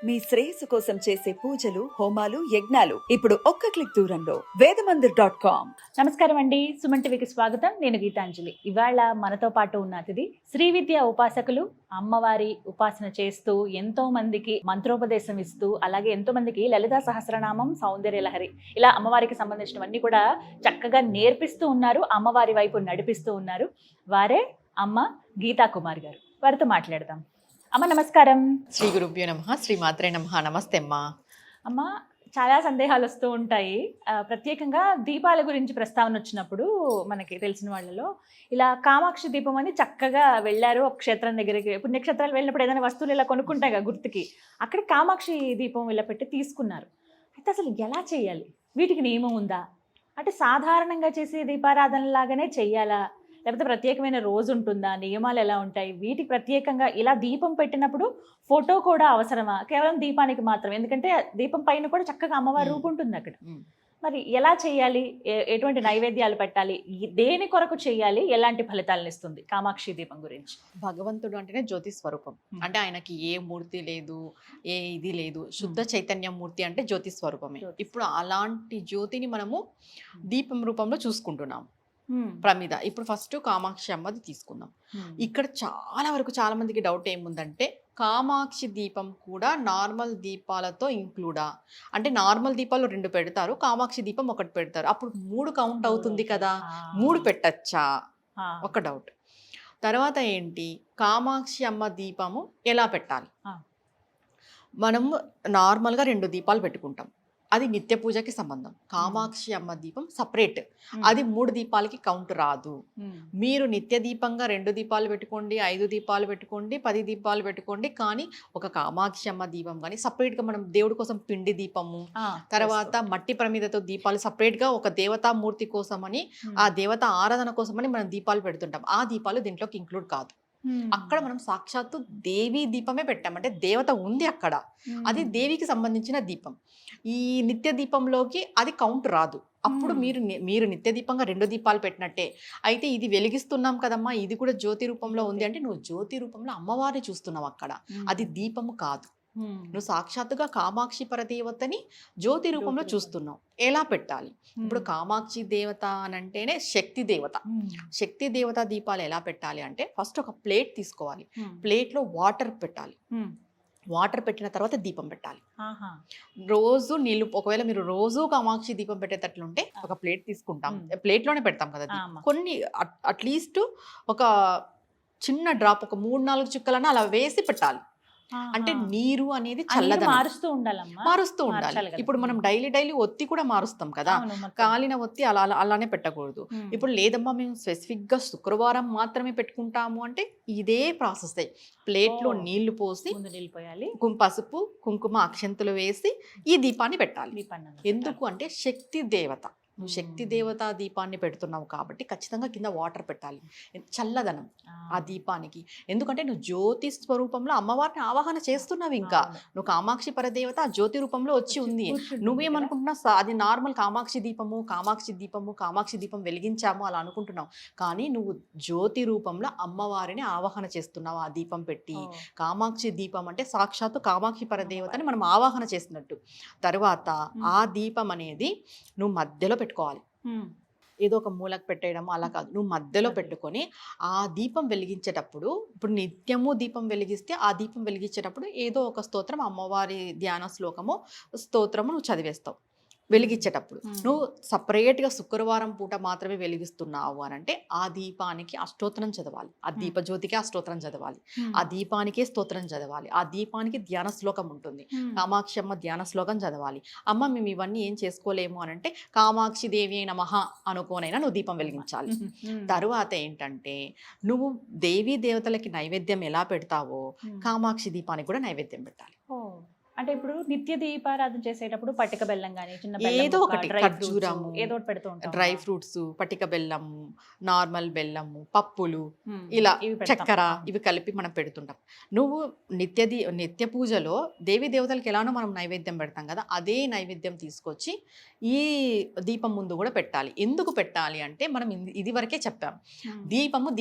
మీ శ్రేయస్సు కోసం చేసే పూజలు హోమాలు యజ్ఞాలు ఇప్పుడు ఒక్క క్లిక్ దూరంలో వేదమందిర్.com. నమస్కారం అండి, సుమన్ టీవీకి స్వాగతం. నేను గీతాంజలి. ఇవాళ మనతో పాటు ఉన్న అతిథి శ్రీ విద్య ఉపాసకులు, అమ్మవారి ఉపాసన చేస్తూ ఎంతో మందికి మంత్రోపదేశం ఇస్తూ, అలాగే ఎంతో మందికి లలితా సహస్రనామం, సౌందర్య లహరి ఇలా అమ్మవారికి సంబంధించినవన్నీ కూడా చక్కగా నేర్పిస్తూ ఉన్నారు, అమ్మవారి వైపు నడిపిస్తూ ఉన్నారు. వారే అమ్మ గీతా కుమార్ గారు. వారితో మాట్లాడదాం. అమ్మ నమస్కారం. శ్రీ గురుభ్యో నమః. శ్రీ మాత్రే నమః. నమస్తే అమ్మా. అమ్మ, చాలా సందేహాలు వస్తూ ఉంటాయి. ప్రత్యేకంగా దీపాల గురించి ప్రస్తావన వచ్చినప్పుడు మనకి తెలిసిన వాళ్ళలో ఇలా కామాక్షి దీపం అని చక్కగా వెళ్ళారు ఒక క్షేత్రం దగ్గరికి. పుణ్యక్షేత్రాలు వెళ్ళినప్పుడు ఏదైనా వస్తువులు ఇలా కొనుక్కుంటాయి కదా గుర్తుకి, అక్కడ కామాక్షి దీపం ఇలా పెట్టి తీసుకున్నారు. అయితే అసలు ఎలా చేయాలి? వీటికి నియమం ఉందా? అంటే సాధారణంగా చేసే దీపారాధన లాగానే చెయ్యాలా, లేకపోతే ప్రత్యేకమైన రోజు ఉంటుందా? నియమాలు ఎలా ఉంటాయి? వీటికి ప్రత్యేకంగా ఇలా దీపం పెట్టినప్పుడు ఫోటో కూడా అవసరమా? కేవలం దీపానికి మాత్రం? ఎందుకంటే దీపం పైన కూడా చక్కగా అమ్మవారి రూపు ఉంటుంది అక్కడ. మరి ఎలా చేయాలి? ఎటువంటి నైవేద్యాలు పెట్టాలి? దేని కొరకు చేయాలి? ఎలాంటి ఫలితాలను ఇస్తుంది కామాక్షి దీపం గురించి? భగవంతుడు అంటేనే జ్యోతి స్వరూపం. అంటే ఆయనకి ఏ మూర్తి లేదు, ఏ ఇది లేదు. శుద్ధ చైతన్య మూర్తి అంటే జ్యోతి స్వరూపమే. ఇప్పుడు అలాంటి జ్యోతిని మనము దీపం రూపంలో చూసుకుంటున్నాం. ప్రమిద. ఇప్పుడు ఫస్ట్ కామాక్షి అమ్మది తీసుకుందాం. ఇక్కడ చాలా మందికి డౌట్ ఏముందంటే, కామాక్షి దీపం కూడా నార్మల్ దీపాలతో ఇంక్లూడా? అంటే నార్మల్ దీపాలు 2 పెడతారు, కామాక్షి దీపం 1 పెడతారు. అప్పుడు 3 కౌంట్ అవుతుంది కదా, 3 పెట్టచ్చా? ఒక డౌట్. తర్వాత ఏంటి, కామాక్షి అమ్మ దీపము ఎలా పెట్టాలి? మనము నార్మల్గా 2 దీపాలు పెట్టుకుంటాం, అది నిత్య పూజకి సంబంధం. కామాక్షి అమ్మ దీపం సపరేట్, అది 3 దీపాలకి కౌంట్ రాదు. మీరు నిత్య దీపంగా 2 దీపాలు పెట్టుకోండి, 5 దీపాలు పెట్టుకోండి, 10 దీపాలు పెట్టుకోండి, కానీ ఒక కామాక్షి అమ్మ దీపం కానీ సపరేట్గా మనం దేవుడి కోసం పిండి దీపము, తర్వాత మట్టి ప్రమిదతో దీపాలు సపరేట్గా ఒక దేవతామూర్తి కోసమని, ఆ దేవత ఆరాధన కోసమని మనం దీపాలు పెడుతుంటాం. ఆ దీపాలు దీంట్లోకి ఇంక్లూడ్ కాదు. అక్కడ మనం సాక్షాత్తు దేవీ దీపమే పెట్టాం, అంటే దేవత ఉంది అక్కడ, అది దేవికి సంబంధించిన దీపం. ఈ నిత్య దీపంలోకి అది కౌంట్ రాదు. అప్పుడు మీరు నిత్య దీపంగా 2 దీపాలు పెట్టినట్టే. అయితే ఇది వెలిగిస్తున్నాం కదమ్మా, ఇది కూడా జ్యోతి రూపంలో ఉంది అంటే నువ్వు జ్యోతి రూపంలో అమ్మవారిని చూస్తున్నావు అక్కడ, అది దీపము కాదు. నువ్వు సాక్షాత్తుగా కామాక్షి పరదేవతని జ్యోతి రూపంలో చూస్తున్నావు. ఎలా పెట్టాలి? ఇప్పుడు కామాక్షి దేవత అని అంటేనే శక్తి దేవత. శక్తి దేవత దీపాలు ఎలా పెట్టాలి అంటే, ఫస్ట్ ఒక ప్లేట్ తీసుకోవాలి, ప్లేట్లో వాటర్ పెట్టాలి, వాటర్ పెట్టిన తర్వాత దీపం పెట్టాలి. రోజు నీళ్ళు, ఒకవేళ మీరు రోజు కామాక్షి దీపం పెట్టేటట్లుంటే ఒక ప్లేట్ తీసుకుంటాం, ప్లేట్లోనే పెడతాం కదా, కొన్ని అట్లీస్ట్ ఒక చిన్న డ్రాప్, ఒక 3-4 చుక్కలను అలా వేసి పెట్టాలి. అంటే నీరు అనేది చల్లదనం మారుస్తూ ఉండాలి. ఇప్పుడు మనం డైలీ ఒత్తి కూడా మారుస్తాం కదా, కాలిన ఒత్తి అలానే పెట్టకూడదు. ఇప్పుడు లేదమ్మా మేము స్పెసిఫిక్ గా శుక్రవారం మాత్రమే పెట్టుకుంటాము అంటే ఇదే ప్రాసెస్. ప్లేట్ లో నీళ్లు పోసి పసుపు కుంకుమ అక్షంతులు వేసి ఈ దీపాన్ని పెట్టాలి. ఎందుకు అంటే శక్తి దేవత, నువ్వు శక్తి దేవత దీపాన్ని పెడుతున్నావు కాబట్టి ఖచ్చితంగా కింద వాటర్ పెట్టాలి, చల్లదనం ఆ దీపానికి. ఎందుకంటే నువ్వు జ్యోతి స్వరూపంలో అమ్మవారిని ఆవాహన చేస్తున్నావు. ఇంకా నువ్వు కామాక్షి పరదేవత ఆ జ్యోతి రూపంలో వచ్చి ఉంది. నువ్వేమనుకుంటున్నావు, అది నార్మల్ కామాక్షి దీపం వెలిగించాము అలా అనుకుంటున్నావు, కానీ నువ్వు జ్యోతి రూపంలో అమ్మవారిని ఆవాహన చేస్తున్నావు ఆ దీపం పెట్టి. కామాక్షి దీపం అంటే సాక్షాత్తు కామాక్షి పరదేవతని మనం ఆవాహన చేసినట్టు. తర్వాత ఆ దీపం అనేది నువ్వు మధ్యలో పెట్టుకోవాలి, ఏదో ఒక మూలకు పెట్టేయడం అలా కాదు. నువ్వు మధ్యలో పెట్టుకొని ఆ దీపం వెలిగించేటప్పుడు, ఇప్పుడు నిత్యము దీపం వెలిగిస్తే ఆ దీపం వెలిగించేటప్పుడు ఏదో ఒక స్తోత్రం, అమ్మవారి ధ్యాన శ్లోకము స్తోత్రము నువ్వు చదివేస్తావు వెలిగించేటప్పుడు. నువ్వు సపరేట్గా శుక్రవారం పూట మాత్రమే వెలిగిస్తున్నావు అని అంటే ఆ దీపానికి అష్టోత్తరం చదవాలి, ఆ దీపజ్యోతికి అష్టోత్తరం చదవాలి, ఆ దీపానికే స్తోత్రం చదవాలి, ఆ దీపానికి ధ్యాన శ్లోకం ఉంటుంది, కామాక్షి అమ్మ ధ్యాన శ్లోకం చదవాలి. అమ్మ మేము ఇవన్నీ ఏం చేసుకోలేము అని అంటే కామాక్షి దేవి నమః అనుకోనైనా నువ్వు దీపం వెలిగించాలి. తరువాత ఏంటంటే, నువ్వు దేవీ దేవతలకి నైవేద్యం ఎలా పెడతావో కామాక్షి దీపానికి కూడా నైవేద్యం పెట్టాలి. అంటే ఇప్పుడు నిత్య దీపారాధన చేసేటప్పుడు పట్టిక బెల్లం కానీ ఏదో ఒకటి, ఖర్జూరము, ఏదో ఒకటి పెడుతూ ఉంటాం, డ్రై ఫ్రూట్స్, పట్టిక బెల్లము, నార్మల్ బెల్లము, పప్పులు, ఇలా చక్కెర, ఇవి కలిపి మనం పెడుతుంటాం. నువ్వు నిత్య పూజలో దేవి దేవతలకి ఎలానో మనం నైవేద్యం పెడతాం కదా, అదే నైవేద్యం తీసుకొచ్చి ఈ దీపం ముందు కూడా పెట్టాలి. ఎందుకు పెట్టాలి అంటే, మనం ఇది వరకే చెప్పాం,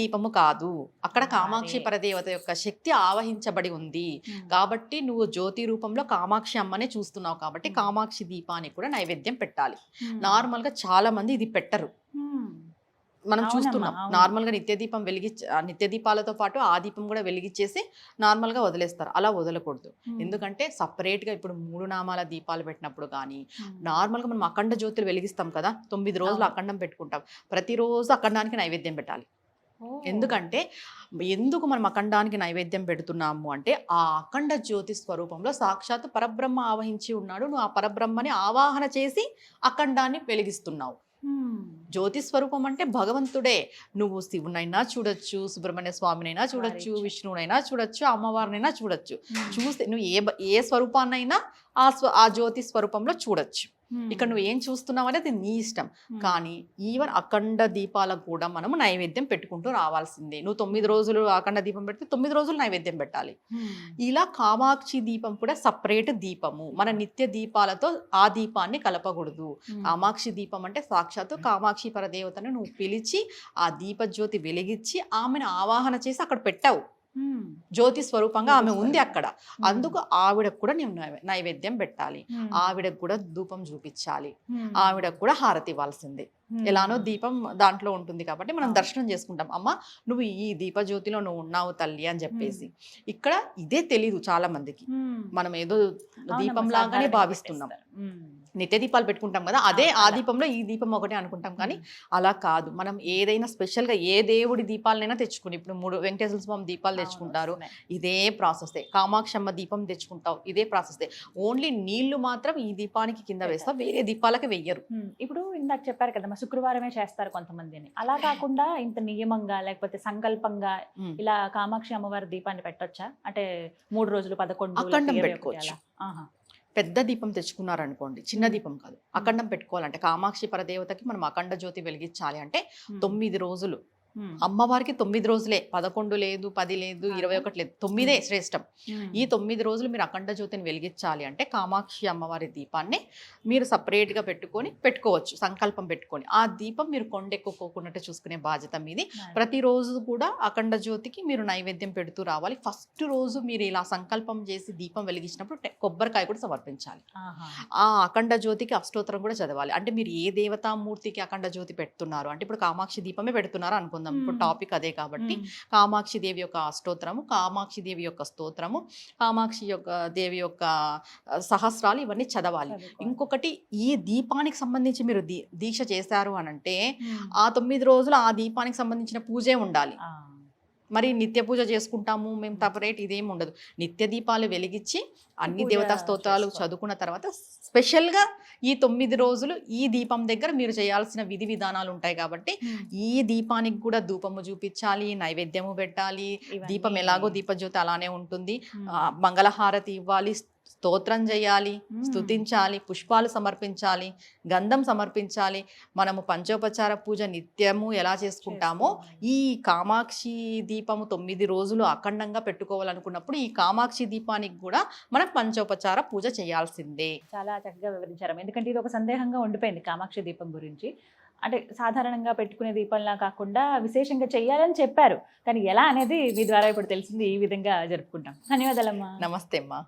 దీపము కాదు, అక్కడ కామాక్షి పరదేవత యొక్క శక్తి ఆవహించబడి ఉంది కాబట్టి నువ్వు జ్యోతి రూపంలో కామాక్షి అమ్మనే చూస్తున్నావు కాబట్టి కామాక్షి దీపానికి కూడా నైవేద్యం పెట్టాలి. నార్మల్ గా చాలా మంది ఇది పెట్టరు, మనం అవునమ్మా, చూస్తున్నాం. అవును. నార్మల్ గా నిత్య దీపం నిత్య దీపాలతో పాటు ఆ దీపం కూడా వెలిగించేసి నార్మల్ గా వదిలేస్తారు. అలా వదలకూడదు. ఎందుకంటే సపరేట్ గా ఇప్పుడు 3 నామాల దీపాలు పెట్టినప్పుడు కానీ నార్మల్ గా మనం అఖండ జ్యోతులు వెలిగిస్తాం కదా, 9 రోజులు అవును. అఖండం పెట్టుకుంటాం. ప్రతిరోజు అఖండానికి నైవేద్యం పెట్టాలి. ఎందుకంటే ఎందుకు మనం అఖండానికి నైవేద్యం పెడుతున్నాము అంటే ఆ అఖండ జ్యోతి స్వరూపంలో సాక్షాత్ పరబ్రహ్మ ఆవహించి ఉన్నాడు. నువ్వు ఆ పరబ్రహ్మని ఆవాహన చేసి అఖండాన్ని వెలిగిస్తున్నావు. జ్యోతి స్వరూపం అంటే భగవంతుడే. నువ్వు శివునైనా చూడొచ్చు, సుబ్రహ్మణ్య స్వామినైనా చూడొచ్చు, విష్ణువునైనా చూడొచ్చు, అమ్మవారినైనా చూడొచ్చు. చూస్తే నువ్వు ఏ స్వరూపాన్నైనా ఆ జ్యోతి స్వరూపంలో చూడొచ్చు. ఇక్కడ నువ్వు ఏం చూస్తున్నావు అనేది నీ ఇష్టం. కానీ ఈవెన్ అఖండ దీపాలకు కూడా మనము నైవేద్యం పెట్టుకుంటూ రావాల్సిందే. నువ్వు 9 రోజులు అఖండ దీపం పెడితే 9 రోజులు నైవేద్యం పెట్టాలి. ఇలా కామాక్షి దీపం కూడా సపరేట్ దీపము. మన నిత్య దీపాలతో ఆ దీపాన్ని కలపకూడదు. కామాక్షి దీపం అంటే సాక్షాత్తు కామాక్షి పరదేవతను నువ్వు పిలిచి ఆ దీపజ్యోతి వెలిగించి ఆమెను ఆవాహన చేసి అక్కడ పెట్టావు. జ్యోతి స్వరూపంగా ఆమె ఉంది అక్కడ. అందుకు ఆవిడకు కూడా నేను నైవేద్యం పెట్టాలి, ఆవిడకు కూడా ధూపం చూపించాలి, ఆవిడకు కూడా హారతి ఇవ్వాల్సిందే. ఎలానో దీపం దాంట్లో ఉంటుంది కాబట్టి మనం దర్శనం చేసుకుంటాం. అమ్మ నువ్వు ఈ దీపజ్యోతిలో నువ్వు ఉన్నావు తల్లి అని చెప్పేసి. ఇక్కడ ఇదే తెలీదు చాలా మందికి. మనం ఏదో దీపం లాగానే భావిస్తున్నాం. నిత్య దీపాలు పెట్టుకుంటాం కదా, అదే ఆ దీపంలో ఈ దీపం ఒకటే అనుకుంటాం. కానీ అలా కాదు. మనం ఏదైనా స్పెషల్గా ఏ దేవుడి దీపాలనైనా తెచ్చుకుని, ఇప్పుడు 3 వెంకటేశ్వర స్వామి దీపాలు తెచ్చుకుంటారు, ఇదే ప్రాసెస్. కామాక్షమ్మ దీపం తెచ్చుకుంటావు, ఇదే ప్రాసెస్. ఓన్లీ నీళ్లు మాత్రం ఈ దీపానికి కింద వేస్తాం, వేరే దీపాలకి వెయ్యరు. ఇప్పుడు ఇందాక చెప్పారు కదా, శుక్రవారమే చేస్తారు కొంతమందిని. అలా కాకుండా ఇంత నియమంగా లేకపోతే సంకల్పంగా ఇలా కామాక్షి అమ్మవారి దీపాన్ని పెట్టొచ్చా? అంటే 3 రోజులు 11 అఖండం పెట్టుకోవచ్చు. పెద్ద దీపం తెచ్చుకున్నారనుకోండి, చిన్న దీపం కాదు, అఖండం పెట్టుకోవాలంటే కామాక్షి పరదేవతకి మనం అఖండ జ్యోతి వెలిగించాలి అంటే 9 రోజులు. అమ్మవారికి 9 రోజులే, 11 లేదు, 10 లేదు, 21 లేదు, 9 శ్రేష్టం. ఈ 9 రోజులు మీరు అఖండ జ్యోతిని వెలిగించాలి అంటే కామాక్షి అమ్మవారి దీపాన్ని మీరు సపరేట్గా పెట్టుకోవచ్చు, సంకల్పం పెట్టుకొని. ఆ దీపం మీరు కొండెక్కుకోకున్నట్టు చూసుకునే బాధ్యత మీది. ప్రతిరోజు కూడా అఖండ జ్యోతికి మీరు నైవేద్యం పెడుతూ రావాలి. ఫస్ట్ రోజు మీరు ఇలా సంకల్పం చేసి దీపం వెలిగించినప్పుడు కొబ్బరికాయ కూడా సమర్పించాలి. ఆ అఖండ జ్యోతికి అష్టోత్తరం కూడా చదవాలి. అంటే మీరు ఏ దేవతామూర్తికి అఖండ జ్యోతి పెడుతున్నారు అంటే, ఇప్పుడు కామాక్షి దీపమే పెడుతున్నారు అనుకుందాం, ఇప్పుడు టాపిక్ అదే కాబట్టి కామాక్షి దేవి యొక్క అష్టోత్తరము, కామాక్షి దేవి యొక్క స్తోత్రము, కామాక్షి యొక్క దేవి యొక్క సహస్రాలు, ఇవన్నీ చదవాలి. ఇంకొకటి, ఈ దీపానికి సంబంధించి మీరు దీక్ష చేశారు అని అంటే ఆ 9 రోజులు ఆ దీపానికి సంబంధించిన పూజే ఉండాలి. మరి నిత్య పూజ చేసుకుంటాము మేము సపరేట్ ఇదేమి ఉండదు. నిత్య దీపాలు వెలిగించి అన్ని దేవతా స్తోత్రాలు చదువుకున్న తర్వాత స్పెషల్గా ఈ 9 రోజులు ఈ దీపం దగ్గర మీరు చేయాల్సిన విధి విధానాలు ఉంటాయి కాబట్టి ఈ దీపానికి కూడా ధూపము చూపించాలి, నైవేద్యము పెట్టాలి. దీపం ఎలాగో దీపజ్యోతి అలానే ఉంటుంది. మంగళహారతి ఇవ్వాలి, స్తోత్రం చేయాలి, స్తుతించాలి, పుష్పాలు సమర్పించాలి, గంధం సమర్పించాలి. మనము పంచోపచార పూజ నిత్యము ఎలా చేసుకుంటామో ఈ కామాక్షి దీపము 9 రోజులు అఖండంగా పెట్టుకోవాలనుకున్నప్పుడు ఈ కామాక్షి దీపానికి కూడా మనం పంచోపచార పూజ చేయాల్సిందే. చాలా చక్కగా వివరించారు. ఎందుకంటే ఇది ఒక సందేహంగా ఉండిపోయింది కామాక్షి దీపం గురించి. అంటే సాధారణంగా పెట్టుకునే దీపంలా కాకుండా విశేషంగా చెయ్యాలని చెప్పారు, కానీ ఎలా అనేది మీ ద్వారా ఇప్పుడు తెలిసింది. ఈ విధంగా జరుపుకుంటాం. ధన్యవాదాలమ్మా. నమస్తే అమ్మా.